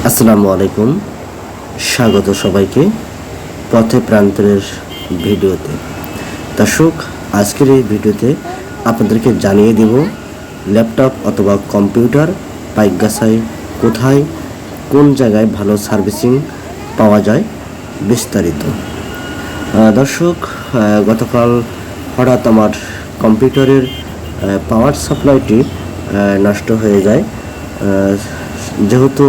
আসসালামু আলাইকুম, স্বাগত সবাইকে পথে প্রান্তরের ভিডিওতে। দর্শক, আজকের এই ভিডিওতে আপনাদেরকে জানিয়ে দেব ল্যাপটপ অথবা কম্পিউটার পাইকগাছায় কোথায় কোন জায়গায় ভালো সার্ভিসিং পাওয়া যায় বিস্তারিত। দর্শক, গতকাল হঠাৎ আমার কম্পিউটারের পাওয়ার সাপ্লাইটি নষ্ট হয়ে যায়। যেহেতু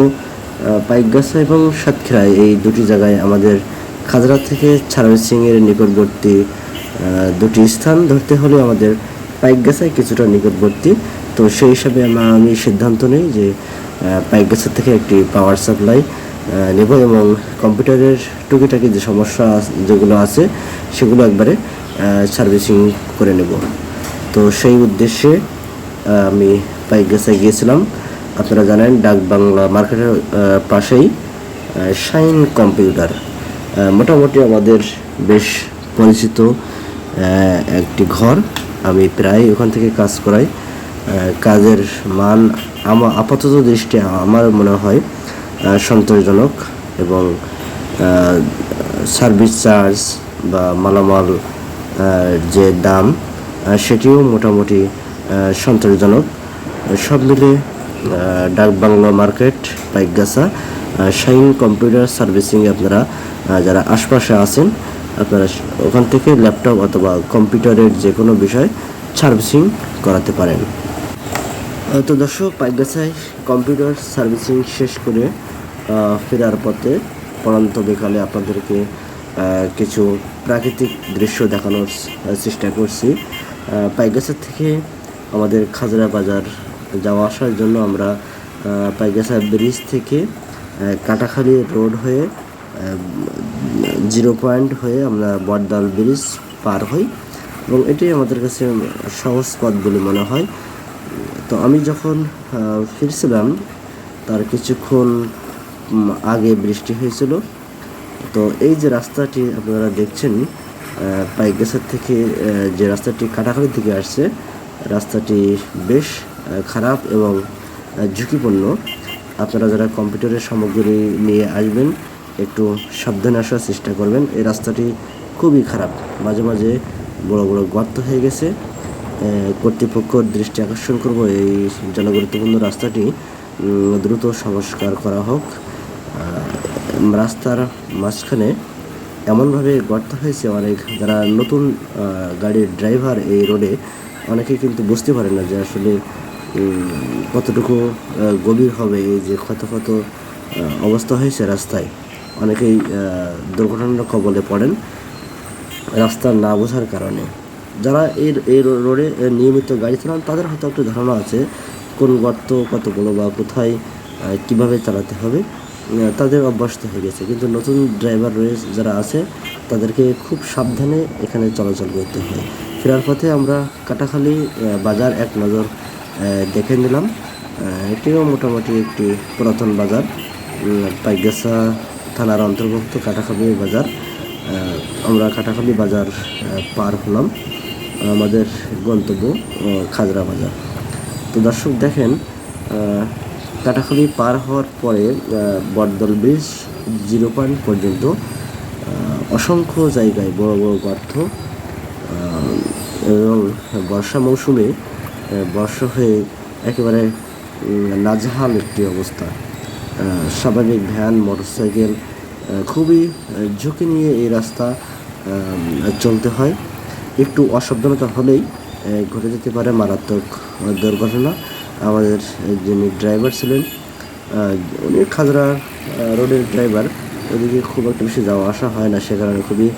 পাইকগাছা এবং সাতক্ষীরায় এই দুটি জায়গায় আমাদের খাজরা থেকে সার্ভিসিংয়ের নিকটবর্তী দুটি স্থান ধরতে হলে আমাদের পাইকগাছায় কিছুটা নিকটবর্তী, তো সেই হিসাবে আমি সিদ্ধান্ত নিই যে পাইকগাছা থেকে একটি পাওয়ার সাপ্লাই নেব এবং কম্পিউটারের টুকিটাকি যে সমস্যা যেগুলো আছে সেগুলো একবারে সার্ভিসিং করে নেব। তো সেই উদ্দেশ্যে আমি পাইকগাছায় গিয়েছিলাম। আপনারা জানেন ডাক বাংলা মার্কেটের পাশেই শাইন কম্পিউটার, মোটামুটি আমাদের বেশ পরিচিত একটি ঘর। আমি প্রায় ওখান থেকে কাজ করাই। কাজের মান আপাতত দৃষ্টি আমার মনে হয় সন্তোষজনক এবং সার্ভিস চার্জ বা মালামাল যে দাম সেটিও মোটামুটি সন্তোষজনক। সব মিলে Dak Bangla market Paikgachha shine computer সার্ভিসিংয়ে আপনারা যারা আশপাশে আছেন আপনারা ওখান থেকে ল্যাপটপ অথবা কম্পিউটারের যে কোনো বিষয় সার্ভিসিং করাতে পারেন। তো দর্শক, পাইকগাছায় কম্পিউটার সার্ভিসিং শেষ করে ফেরার পথে পড়ন্ত বিকালে আপনাদেরকে কিছু প্রাকৃতিক দৃশ্য দেখানোর চেষ্টা করছি। পাইকগাছা থেকে আমাদের খাজরা বাজার যাওয়া আসার জন্য আমরা পাইকগাছা ব্রিজ থেকে কাটাখালী রোড হয়ে 0 পয়েন্ট হয়ে আমরা বটদাল ব্রিজ পার হই এবং এটাই আমাদের কাছে সহজ পথ বলে মনে হয়। তো আমি যখন ফিরছিলাম তার কিছুক্ষণ আগে বৃষ্টি হয়েছিল। তো এই যে রাস্তাটি আপনারা দেখছেন পাইকগাছা থেকে, যে রাস্তাটি কাটাখালী থেকে আসছে, রাস্তাটি বেশ খারাপ এবং ঝুঁকিপূর্ণ। আপনারা যারা কম্পিউটারের সামগ্রী নিয়ে আসবেন একটু সাবধানে আসার চেষ্টা করবেন। এই রাস্তাটি খুবই খারাপ, মাঝে মাঝে বড় বড় গর্ত হয়ে গেছে। কর্তৃপক্ষের দৃষ্টি আকর্ষণ করব এই জনগুরুত্বপূর্ণ রাস্তাটি দ্রুত সংস্কার করা হোক। রাস্তার মাঝখানে এমনভাবে গর্ত হয়েছে, অনেক যারা নতুন গাড়ির ড্রাইভার এই রোডে অনেকেই কিন্তু বুঝতে পারে না যে আসলে কতটুকু গভীর হবে এই যে ক্ষত ক্ষত অবস্থা হয়েছে রাস্তায়। অনেকেই দুর্ঘটনার কবলে পড়েন রাস্তা না বোঝার কারণে। যারা এই রোডে নিয়মিত গাড়ি চালান তাদের হয়তো একটু ধারণা আছে কোন গর্ত কতগুলো বা কোথায় কিভাবে চালাতে হবে, তাদের অভ্যস্ত হয়ে গেছে। কিন্তু নতুন ড্রাইভার রয়েছে যারা আছে তাদেরকে খুব সাবধানে এখানে চলাচল করতে হয়। ফেরার পথে আমরা কাটাখালী বাজার এক নজর দেখে নিলাম। এটিও মোটামুটি একটি পুরাতন বাজার, পাইকগাছা থানার অন্তর্ভুক্ত কাটাখালী বাজার। আমরা কাটাখালী বাজার পার হলাম, আমাদের গন্তব্য খাজরা বাজার। তো দর্শক দেখেন, কাটাখালী পার হওয়ার পরে বটদল ব্রিজ 0 পয়েন্ট পর্যন্ত অসংখ্য জায়গায় বড় বড় গর্ত এবং বর্ষা মৌসুমে বর্ষা হয়ে একেবারে নাজেহাল একটি অবস্থা। স্বাভাবিক ভ্যান, মোটরসাইকেল খুবই ঝুঁকি নিয়ে এই রাস্তা চলতে হয়। একটু অসাবধানতা হলেই ঘটে যেতে পারে মারাত্মক দুর্ঘটনা। আমাদের যিনি ড্রাইভার ছিলেন উনি খাজরা রোডের ড্রাইভার, ওদিকে খুব একটা বেশি যাওয়া আসা হয় না, সে কারণে খুবই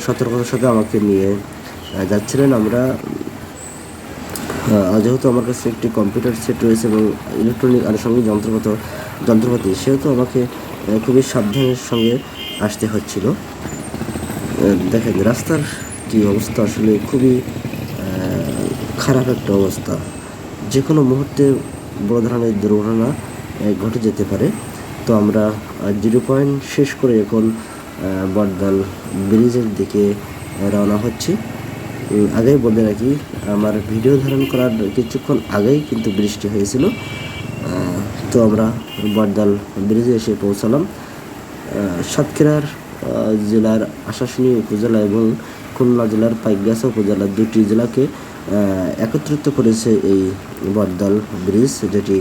সতর্কতার সাথে আমাকে নিয়ে যাচ্ছিলেন। আমরা যেহেতু আমার কাছে একটি কম্পিউটার সেট রয়েছে এবং ইলেকট্রনিক আনুষঙ্গিক যন্ত্রপাতি, সেহেতু আমাকে খুবই সাবধানের সঙ্গে আসতে হচ্ছিল। দেখেন রাস্তার কী অবস্থা, আসলে খুবই খারাপ একটা অবস্থা। যে কোনো মুহূর্তে বড় ধরনের দুর্ঘটনা ঘটে যেতে পারে। তো আমরা 0 পয়েন্ট শেষ করে এখন বটদাল ব্রিজের দিকে রওনা হচ্ছি। আগেই বলে রাখি, আমার ভিডিও ধারণ করার কিছুক্ষণ আগেই কিন্তু বৃষ্টি হয়েছিল। তো আমরা বটদাল ব্রিজে এসে পৌঁছালাম। সাতক্ষীরার জেলার আশাশুনি উপজেলা এবং খুলনা জেলার পাইকগাছা উপজেলা দুটি জেলাকে একত্রিত করেছে এই বটদাল ব্রিজ, যেটি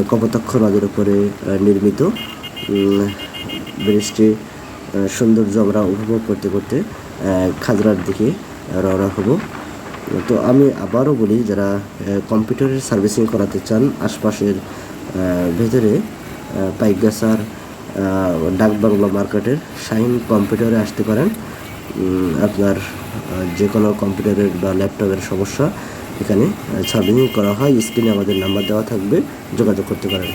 কপোতাক্ষ নদের উপরে নির্মিত। ব্রিজটি সৌন্দর্য আমরা উপভোগ করতে করতে খাজরার দিকে রওনা হব। তো আমি আবারও বলি, যারা কম্পিউটারের সার্ভিসিং করাতে চান আশপাশের ভেতরে পাইকগাছার ডাকবাংলো মার্কেটের শাহিন কম্পিউটারে আসতে পারেন। আপনার যে কোনো কম্পিউটারের বা ল্যাপটপের সমস্যা এখানে সার্ভিসিং করা হয়। স্ক্রিনে আমাদের নাম্বার দেওয়া থাকবে, যোগাযোগ করতে পারেন।